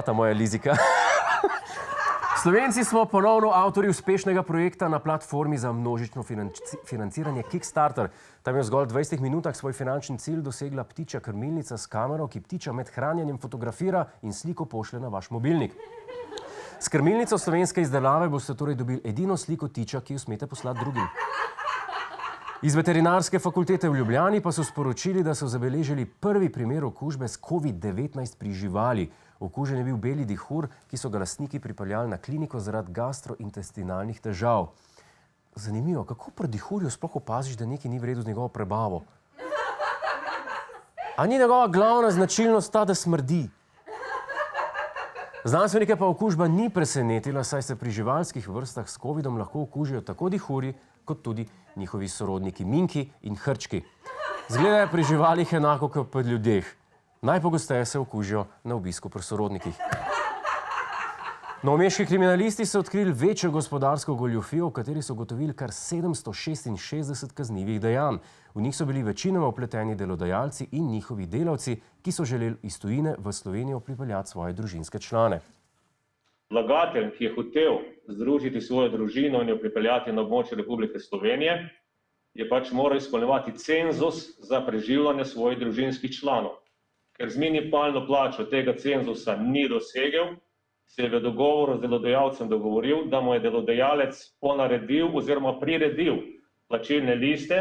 Ta moja Lizika. Slovenci smo ponovno avtorji uspešnega projekta na platformi za množično financiranje Kickstarter. Tam je v zgolj 20 minutah svoj finančni cilj dosegla ptičja krmilnica s kamero, ki ptiča med hranjenjem fotografira in sliko pošlje na vaš mobilnik. S krmilnico slovenske izdelave boste torej dobili edino sliko tiča, ki jo smete poslati drugim. Iz veterinarske fakultete v Ljubljani pa so sporočili, da so zabeležili prvi primer okužbe s COVID-19 pri živali. Okužen je bil beli dihur, ki so ga lastniki pripeljali na kliniko zaradi gastrointestinalnih težav. Zanimivo, kako pri dihurju sploh opaziš, da nekaj ni v redu z njegovo prebavo? A ni njegova glavna značilnost ta, da smrdi? Znanstvenike pa okužba ni presenetila, saj se pri živalskih vrstah s covidom lahko okužijo tako dihuri, kot tudi njihovi sorodniki minki in hrčki. Zgleda je pri živalih enako kot pri ljudeh. Najpogosteje se okužijo na obisku pri sorodnikih. Novomeški kriminalisti so odkrili večjo gospodarsko goljufijo, v kateri so ugotovili kar 766 kaznivih dejanj. V njih so bili večinoma vpleteni delodajalci in njihovi delavci, ki so želeli iz tujine v Slovenijo pripeljati svoje družinske člane. Vlagatelj, ki je hotel združiti svojo družino in jo pripeljati na območje Republike Slovenije, je pač moral izpolnjevati cenzus za preživljanje svojih družinskih članov. Ker z minimalno plačo tega cenzusa ni dosegel, se je v dogovoru z delodajalcem dogovoril, da mu je delodajalec ponaredil oziroma priredil plačilne liste.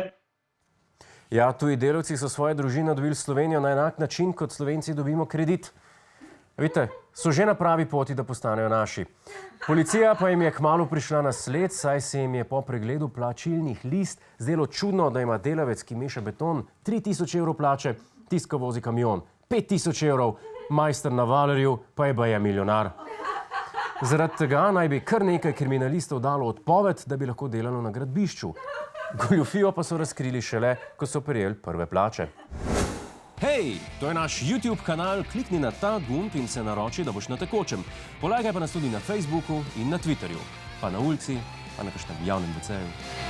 Ja, tuji delavci so svoje družine dobili Slovenijo na enak način, kot Slovenci dobimo kredit. Vidite, so že na pravi poti, da postanejo naši. Policija pa jim je kmalu prišla na sled, saj se jim je po pregledu plačilnih list zdelo čudno, da ima delavec, ki meša beton, 3000 evrov plače, tisto vozi kamion, 5000 evrov, majster na valerju pa je baje milijonar. Zaradi tega naj bi kar nekaj kriminalistov dalo odpoved, da bi lahko delalo na gradbišču. Goljufijo pa so razkrili šele, ko so prejeli prve plače. Hej, to je naš YouTube kanal, klikni na ta gumb in se naroči, da boš na tekočem. Polajkaj pa nas tudi na Facebooku in na Twitterju, pa na ulici, pa na kakšnem javnem WC-ju.